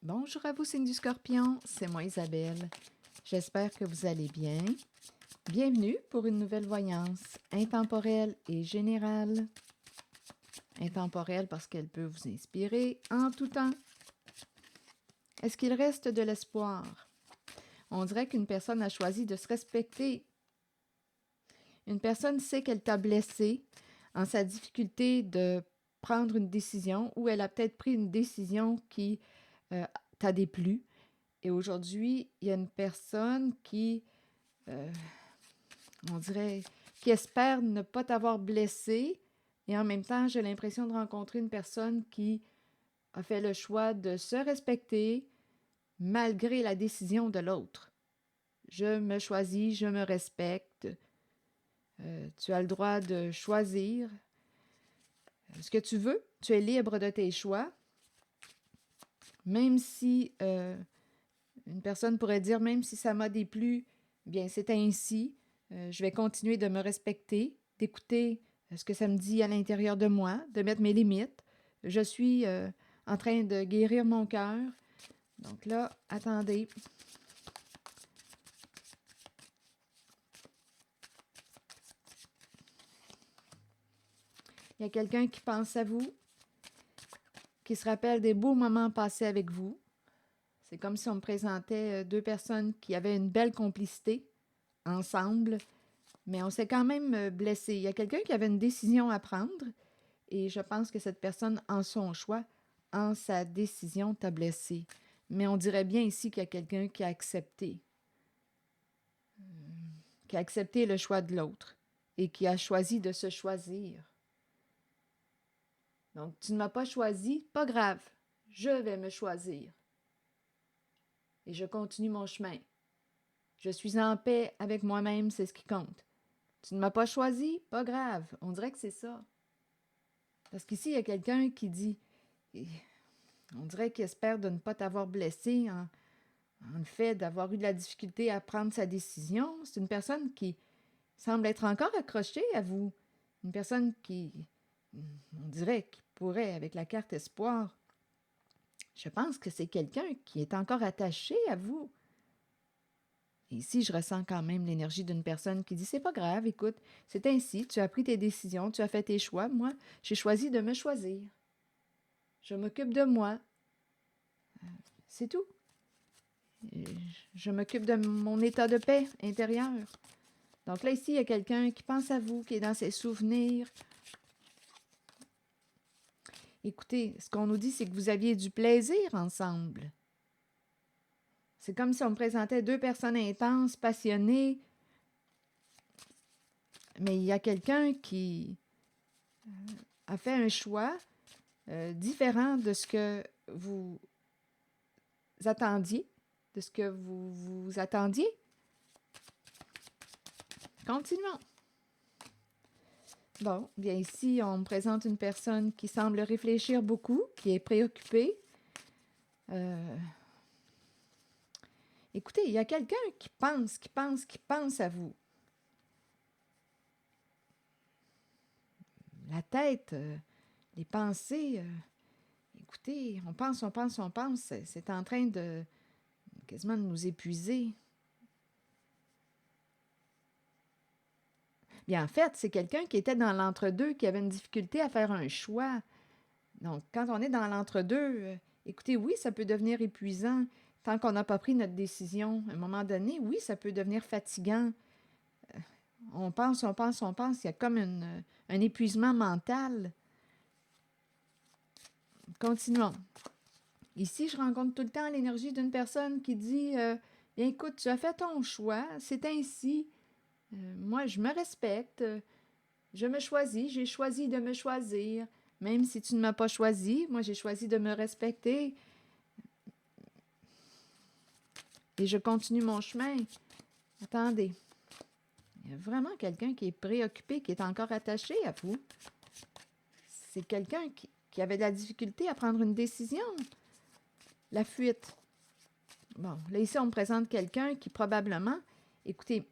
Bonjour à vous, signe du Scorpion, c'est moi Isabelle. J'espère que vous allez bien. Bienvenue pour une nouvelle voyance intemporelle et générale. Intemporelle parce qu'elle peut vous inspirer en tout temps. Est-ce qu'il reste de l'espoir? On dirait qu'une personne a choisi de se respecter. Une personne sait qu'elle t'a blessé en sa difficulté de prendre une décision ou elle a peut-être pris une décision qui t'a déplu. Et aujourd'hui, il y a une personne qui, on dirait, qui espère ne pas t'avoir blessé. Et en même temps, j'ai l'impression de rencontrer une personne qui a fait le choix de se respecter malgré la décision de l'autre. Je me choisis, je me respecte. Tu as le droit de choisir ce que tu veux. Tu es libre de tes choix. Même si une personne pourrait dire, même si ça m'a déplu, bien c'est ainsi. Je vais continuer de me respecter, d'écouter ce que ça me dit à l'intérieur de moi, de mettre mes limites. Je suis en train de guérir mon cœur. Donc là, attendez. Il y a quelqu'un qui pense à vous, qui se rappelle des beaux moments passés avec vous. C'est comme si on me présentait deux personnes qui avaient une belle complicité ensemble, mais on s'est quand même blessé. Il y a quelqu'un qui avait une décision à prendre et je pense que cette personne, en son choix, en sa décision, t'a blessé. Mais on dirait bien ici qu'il y a quelqu'un qui a accepté le choix de l'autre et qui a choisi de se choisir. Donc, tu ne m'as pas choisi, pas grave, je vais me choisir. Et je continue mon chemin. Je suis en paix avec moi-même, c'est ce qui compte. Tu ne m'as pas choisi, pas grave. On dirait que c'est ça. Parce qu'ici, il y a quelqu'un qui dit, on dirait qu'il espère de ne pas t'avoir blessé en le fait d'avoir eu de la difficulté à prendre sa décision. C'est une personne qui semble être encore accrochée à vous. Une personne qui, on dirait, qui pourrait, avec la carte espoir, je pense que c'est quelqu'un qui est encore attaché à vous. Et ici, je ressens quand même l'énergie d'une personne qui dit, c'est pas grave, écoute, c'est ainsi, tu as pris tes décisions, tu as fait tes choix, moi, j'ai choisi de me choisir. Je m'occupe de moi. C'est tout. Je m'occupe de mon état de paix intérieur. Donc là, ici, il y a quelqu'un qui pense à vous, qui est dans ses souvenirs. Écoutez, ce qu'on nous dit, c'est que vous aviez du plaisir ensemble. C'est comme si on me présentait deux personnes intenses, passionnées, mais il y a quelqu'un qui a fait un choix différent de ce que vous attendiez, de ce que vous attendiez. Continuons. Bon, bien ici, on me présente une personne qui semble réfléchir beaucoup, qui est préoccupée. Écoutez, il y a quelqu'un qui pense à vous. La tête, les pensées, écoutez, on pense, c'est en train de quasiment de nous épuiser. Bien, en fait, c'est quelqu'un qui était dans l'entre-deux, qui avait une difficulté à faire un choix. Donc, quand on est dans l'entre-deux, écoutez, oui, ça peut devenir épuisant tant qu'on n'a pas pris notre décision. À un moment donné, oui, ça peut devenir fatigant. On pense. Il y a comme un épuisement mental. Continuons. Ici, je rencontre tout le temps l'énergie d'une personne qui dit bien, écoute, tu as fait ton choix, c'est ainsi. Moi, je me respecte, je me choisis, j'ai choisi de me choisir. Même si tu ne m'as pas choisi, moi, j'ai choisi de me respecter. Et je continue mon chemin. Attendez. Il y a vraiment quelqu'un qui est préoccupé, qui est encore attaché à vous. C'est quelqu'un qui avait de la difficulté à prendre une décision. La fuite. Bon, là, ici, on me présente quelqu'un qui probablement, écoutez,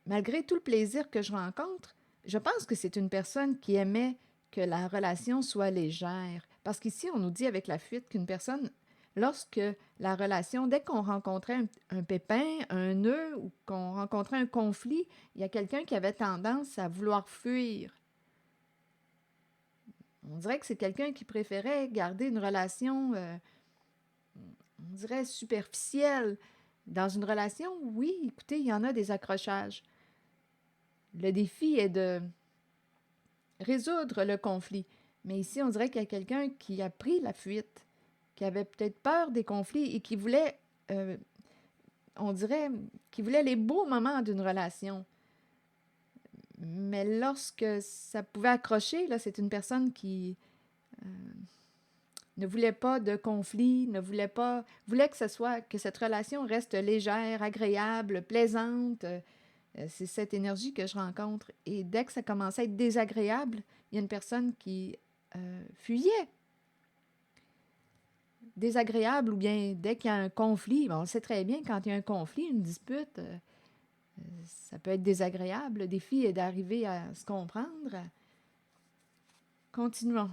malgré tout le plaisir que je rencontre, je pense que c'est une personne qui aimait que la relation soit légère. Parce qu'ici, on nous dit avec la fuite qu'une personne, lorsque la relation, dès qu'on rencontrait un pépin, un nœud ou qu'on rencontrait un conflit, il y a quelqu'un qui avait tendance à vouloir fuir. On dirait que c'est quelqu'un qui préférait garder une relation, on dirait, superficielle. Dans une relation, oui, écoutez, il y en a des accrochages. Le défi est de résoudre le conflit. Mais ici, on dirait qu'il y a quelqu'un qui a pris la fuite, qui avait peut-être peur des conflits et qui voulait, on dirait, qui voulait les beaux moments d'une relation. Mais lorsque ça pouvait accrocher, là, c'est une personne qui ne voulait pas de conflit, voulait que cette relation reste légère, agréable, plaisante. C'est cette énergie que je rencontre. Et dès que ça commençait à être désagréable, il y a une personne qui fuyait. Désagréable ou bien dès qu'il y a un conflit, on le sait très bien, quand il y a un conflit, une dispute, ça peut être désagréable. Le défi est d'arriver à se comprendre. Continuons.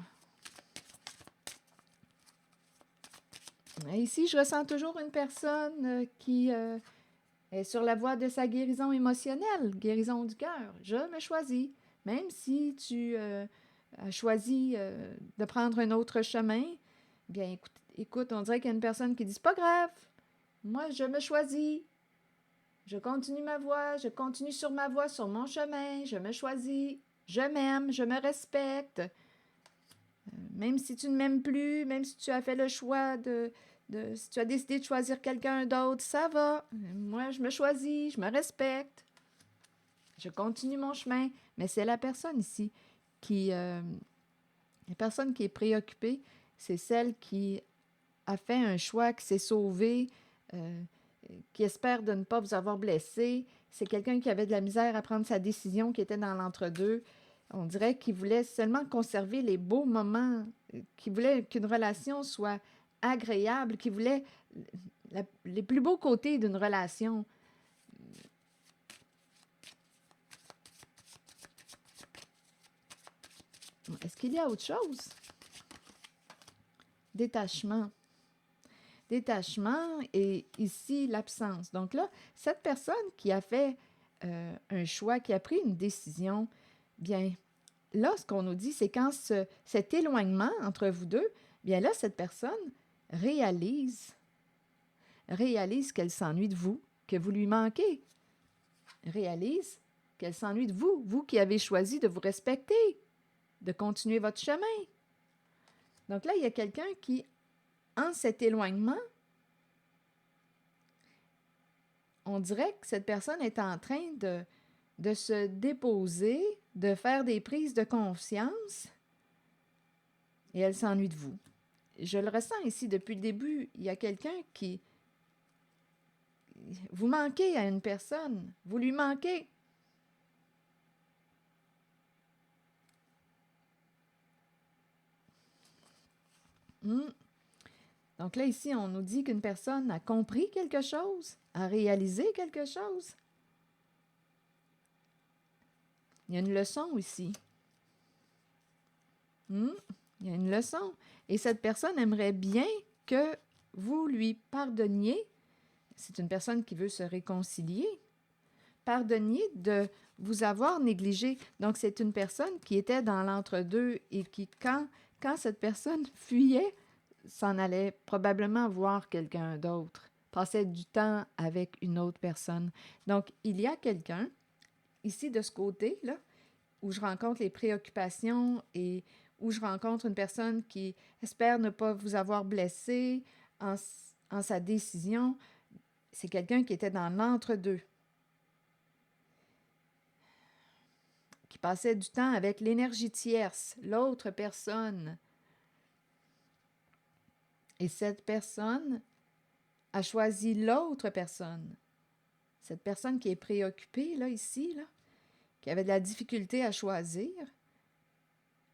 Ici, je ressens toujours une personne qui est sur la voie de sa guérison émotionnelle, guérison du cœur. Je me choisis. Même si tu as choisi de prendre un autre chemin, bien, écoute, on dirait qu'il y a une personne qui dit, c'est pas grave, moi, je me choisis. Je continue ma voie, je continue sur ma voie, sur mon chemin, je me choisis, je m'aime, je me respecte. Même si tu ne m'aimes plus, même si tu as fait le choix si tu as décidé de choisir quelqu'un d'autre, ça va. Moi, je me choisis, je me respecte. Je continue mon chemin. Mais c'est la personne ici la personne qui est préoccupée, c'est celle qui a fait un choix, qui s'est sauvée, qui espère de ne pas vous avoir blessé. C'est quelqu'un qui avait de la misère à prendre sa décision, qui était dans l'entre-deux. On dirait qu'il voulait seulement conserver les beaux moments, qu'il voulait qu'une relation soit agréable, qu'il voulait les plus beaux côtés d'une relation. Est-ce qu'il y a autre chose? Détachement. Détachement et ici l'absence. Donc là, cette personne qui a fait un choix, qui a pris une décision, bien là, ce qu'on nous dit, c'est quand cet éloignement entre vous deux, bien là, cette personne réalise qu'elle s'ennuie de vous, que vous lui manquez. Réalise qu'elle s'ennuie de vous, vous qui avez choisi de vous respecter, de continuer votre chemin. Donc là, il y a quelqu'un qui, en cet éloignement, on dirait que cette personne est en train de se déposer, de faire des prises de conscience, et elle s'ennuie de vous. Je le ressens ici depuis le début. Il y a quelqu'un qui... Vous manquez à une personne. Vous lui manquez. Donc là, ici, on nous dit qu'une personne a compris quelque chose, a réalisé quelque chose. Il y a une leçon ici. Il y a une leçon. Et cette personne aimerait bien que vous lui pardonniez. C'est une personne qui veut se réconcilier. Pardonniez de vous avoir négligé. Donc, c'est une personne qui était dans l'entre-deux et qui, quand cette personne fuyait, s'en allait probablement voir quelqu'un d'autre, passait du temps avec une autre personne. Donc, il y a quelqu'un, ici de ce côté-là, où je rencontre les préoccupations et où je rencontre une personne qui espère ne pas vous avoir blessé en sa décision. C'est quelqu'un qui était dans l'entre-deux, qui passait du temps avec l'énergie tierce, l'autre personne. Et cette personne a choisi l'autre personne. Cette personne qui est préoccupée, là, ici, là, qui avait de la difficulté à choisir,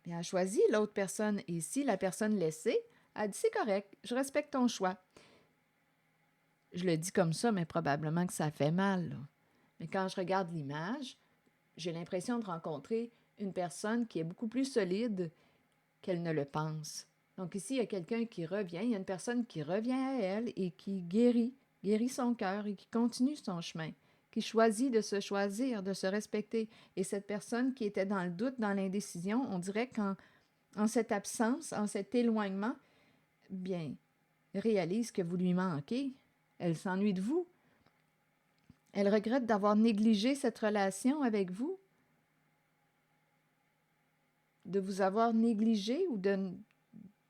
bien, a choisi l'autre personne. Et ici, la personne laissée a dit, c'est correct, je respecte ton choix. Je le dis comme ça, mais probablement que ça fait mal, là. Mais quand je regarde l'image, j'ai l'impression de rencontrer une personne qui est beaucoup plus solide qu'elle ne le pense. Donc ici, il y a quelqu'un qui revient, il y a une personne qui revient à elle et qui guérit son cœur et qui continue son chemin, qui choisit de se choisir, de se respecter. Et cette personne qui était dans le doute, dans l'indécision, on dirait qu'en cette absence, en cet éloignement, bien, réalise que vous lui manquez. Elle s'ennuie de vous. Elle regrette d'avoir négligé cette relation avec vous, de vous avoir négligé ou de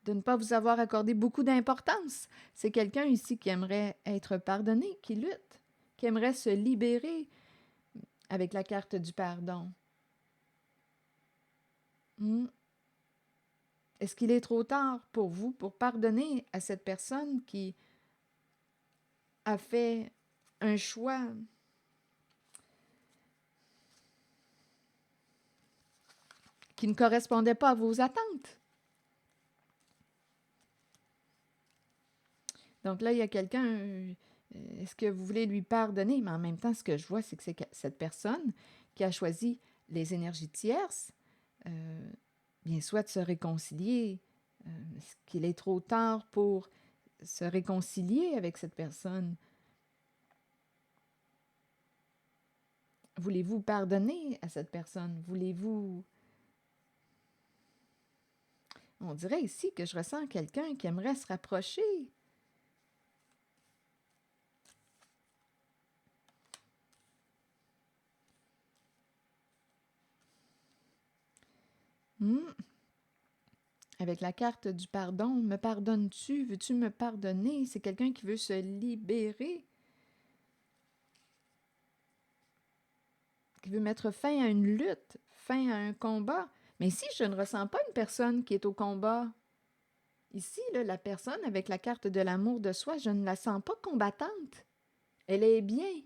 ne pas vous avoir accordé beaucoup d'importance. C'est quelqu'un ici qui aimerait être pardonné, qui lutte, qui aimerait se libérer avec la carte du pardon. Est-ce qu'il est trop tard pour vous pour pardonner à cette personne qui a fait un choix qui ne correspondait pas à vos attentes? Donc là, il y a quelqu'un, est-ce que vous voulez lui pardonner? Mais en même temps, ce que je vois, c'est que c'est cette personne qui a choisi les énergies tierces, bien soit de se réconcilier. Est-ce qu'il est trop tard pour se réconcilier avec cette personne? Voulez-vous pardonner à cette personne? Voulez-vous... On dirait ici que je ressens quelqu'un qui aimerait se rapprocher. Avec la carte du pardon, me pardonnes-tu? Veux-tu me pardonner? C'est quelqu'un qui veut se libérer, qui veut mettre fin à une lutte, fin à un combat. Mais ici, je ne ressens pas une personne qui est au combat. Ici, là, la personne avec la carte de l'amour de soi, je ne la sens pas combattante. Elle est bien.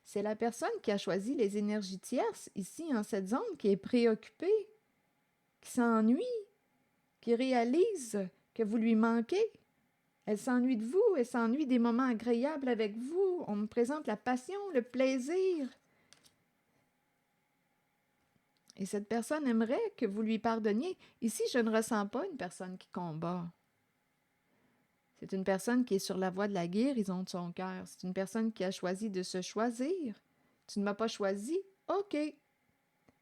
C'est la personne qui a choisi les énergies tierces, ici, en cette zone, qui est préoccupée, qui s'ennuie, qui réalise que vous lui manquez. Elle s'ennuie de vous, elle s'ennuie des moments agréables avec vous. On me présente la passion, le plaisir. Et cette personne aimerait que vous lui pardonniez. Ici, je ne ressens pas une personne qui combat. C'est une personne qui est sur la voie de la guérison de son cœur. C'est une personne qui a choisi de se choisir. Tu ne m'as pas choisi? OK.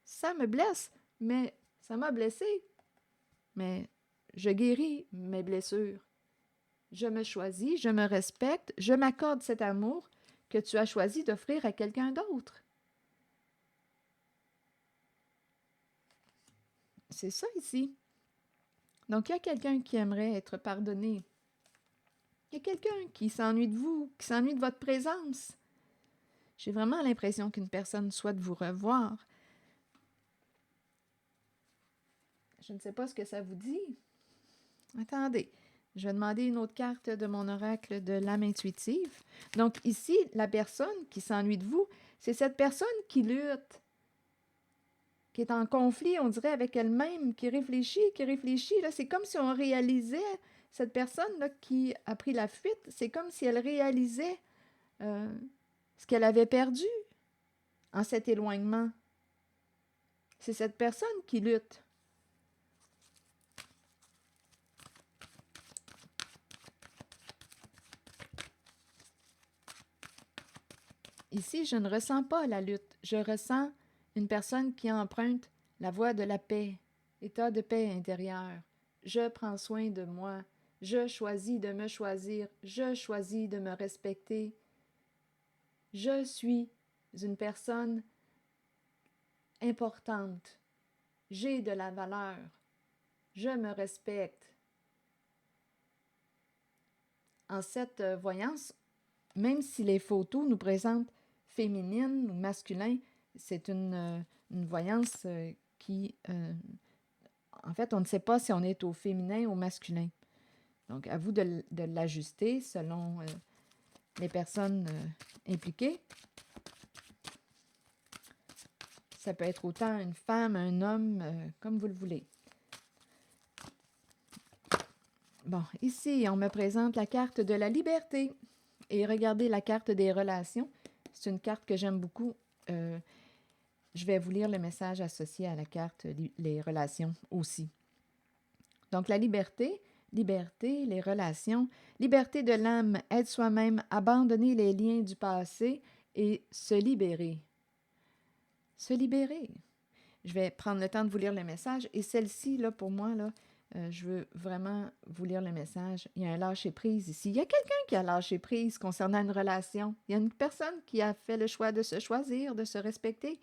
Ça me blesse, mais ça m'a blessé. Mais je guéris mes blessures. Je me choisis, je me respecte, je m'accorde cet amour que tu as choisi d'offrir à quelqu'un d'autre. C'est ça ici. Donc, il y a quelqu'un qui aimerait être pardonné. Il y a quelqu'un qui s'ennuie de vous, qui s'ennuie de votre présence. J'ai vraiment l'impression qu'une personne souhaite vous revoir. Je ne sais pas ce que ça vous dit. Attendez, je vais demander une autre carte de mon oracle de l'âme intuitive. Donc ici, la personne qui s'ennuie de vous, c'est cette personne qui lutte, qui est en conflit, on dirait, avec elle-même, qui réfléchit. Là, c'est comme si on réalisait, cette personne-là qui a pris la fuite, c'est comme si elle réalisait ce qu'elle avait perdu en cet éloignement. C'est cette personne qui lutte. Ici, je ne ressens pas la lutte. Je ressens une personne qui emprunte la voie de la paix, état de paix intérieure. Je prends soin de moi. Je choisis de me choisir. Je choisis de me respecter. Je suis une personne importante. J'ai de la valeur. Je me respecte. En cette voyance, même si les photos nous présentent féminine ou masculin, c'est une voyance qui... en fait, on ne sait pas si on est au féminin ou au masculin. Donc, à vous de l'ajuster selon les personnes impliquées. Ça peut être autant une femme, un homme, comme vous le voulez. Bon, ici, on me présente la carte de la liberté. Et regardez la carte des relations. C'est une carte que j'aime beaucoup. Je vais vous lire le message associé à la carte les relations aussi. Donc, la liberté, les relations, liberté de l'âme, être soi-même, abandonner les liens du passé et se libérer. Se libérer. Je vais prendre le temps de vous lire le message. Et celle-ci, là, pour moi, là, je veux vraiment vous lire le message. Il y a un lâcher-prise ici. Il y a quelqu'un qui a lâché prise concernant une relation. Il y a une personne qui a fait le choix de se choisir, de se respecter.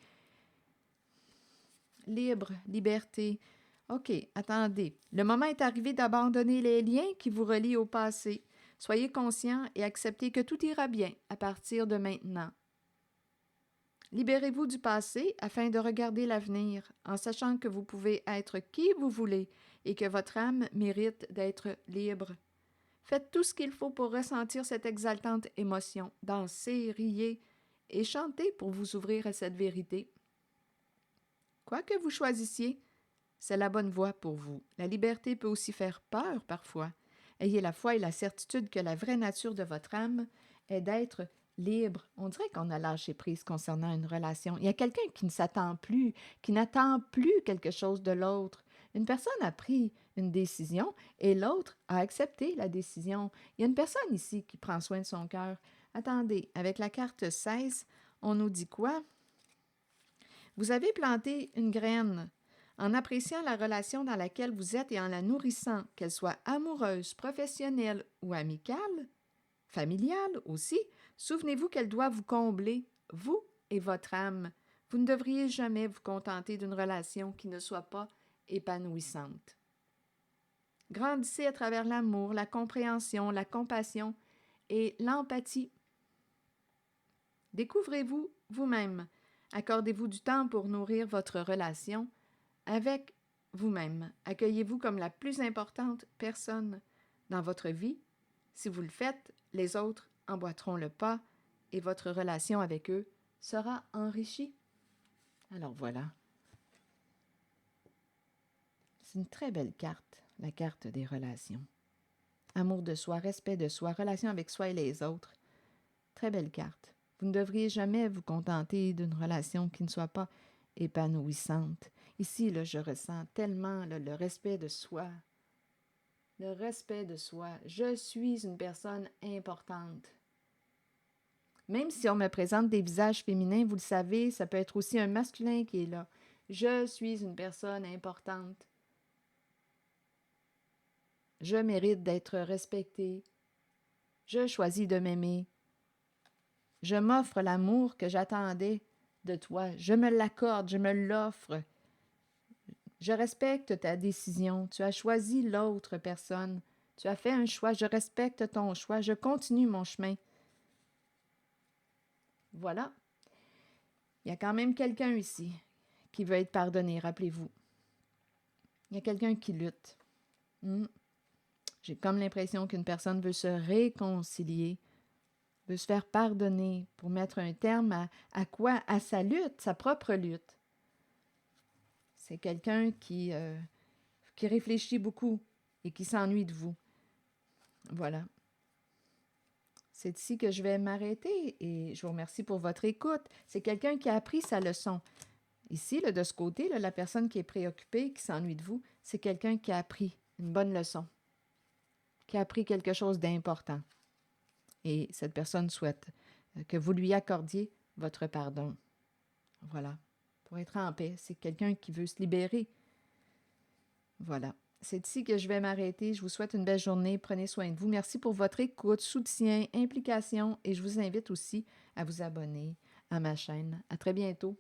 Libre, liberté. OK, attendez. Le moment est arrivé d'abandonner les liens qui vous relient au passé. Soyez conscient et acceptez que tout ira bien à partir de maintenant. Libérez-vous du passé afin de regarder l'avenir, en sachant que vous pouvez être qui vous voulez et que votre âme mérite d'être libre. Faites tout ce qu'il faut pour ressentir cette exaltante émotion, dansez, riez et chantez pour vous ouvrir à cette vérité. Quoi que vous choisissiez, c'est la bonne voie pour vous. La liberté peut aussi faire peur parfois. Ayez la foi et la certitude que la vraie nature de votre âme est d'être libre. On dirait qu'on a lâché prise concernant une relation. Il y a quelqu'un qui ne s'attend plus, qui n'attend plus quelque chose de l'autre. Une personne a pris une décision et l'autre a accepté la décision. Il y a une personne ici qui prend soin de son cœur. Attendez, avec la carte 16, on nous dit quoi? Vous avez planté une graine. En appréciant la relation dans laquelle vous êtes et en la nourrissant, qu'elle soit amoureuse, professionnelle ou amicale, familiale aussi, souvenez-vous qu'elle doit vous combler, vous et votre âme. Vous ne devriez jamais vous contenter d'une relation qui ne soit pas épanouissante. Grandissez à travers l'amour, la compréhension, la compassion et l'empathie. Découvrez-vous vous-même. Accordez-vous du temps pour nourrir votre relation avec vous-même. Accueillez-vous comme la plus importante personne dans votre vie. Si vous le faites, les autres emboîteront le pas et votre relation avec eux sera enrichie. Alors voilà. C'est une très belle carte, la carte des relations. Amour de soi, respect de soi, relation avec soi et les autres. Très belle carte. Vous ne devriez jamais vous contenter d'une relation qui ne soit pas épanouissante. Ici, là, je ressens tellement là, le respect de soi. Le respect de soi. Je suis une personne importante. Même si on me présente des visages féminins, vous le savez, ça peut être aussi un masculin qui est là. Je suis une personne importante. Je mérite d'être respectée. Je choisis de m'aimer. Je m'offre l'amour que j'attendais de toi. Je me l'accorde, je me l'offre. Je respecte ta décision. Tu as choisi l'autre personne. Tu as fait un choix. Je respecte ton choix. Je continue mon chemin. Voilà. Il y a quand même quelqu'un ici qui veut être pardonné, rappelez-vous. Il y a quelqu'un qui lutte. J'ai comme l'impression qu'une personne veut se réconcilier, veut se faire pardonner pour mettre un terme à quoi? À sa lutte, sa propre lutte. C'est quelqu'un qui réfléchit beaucoup et qui s'ennuie de vous. Voilà. C'est ici que je vais m'arrêter et je vous remercie pour votre écoute. C'est quelqu'un qui a appris sa leçon. Ici, là, de ce côté, là, la personne qui est préoccupée, qui s'ennuie de vous, c'est quelqu'un qui a appris une bonne leçon, qui a appris quelque chose d'important. Et cette personne souhaite que vous lui accordiez votre pardon. Voilà. Pour être en paix, c'est quelqu'un qui veut se libérer. Voilà. C'est ici que je vais m'arrêter. Je vous souhaite une belle journée. Prenez soin de vous. Merci pour votre écoute, soutien, implication et je vous invite aussi à vous abonner à ma chaîne. À très bientôt.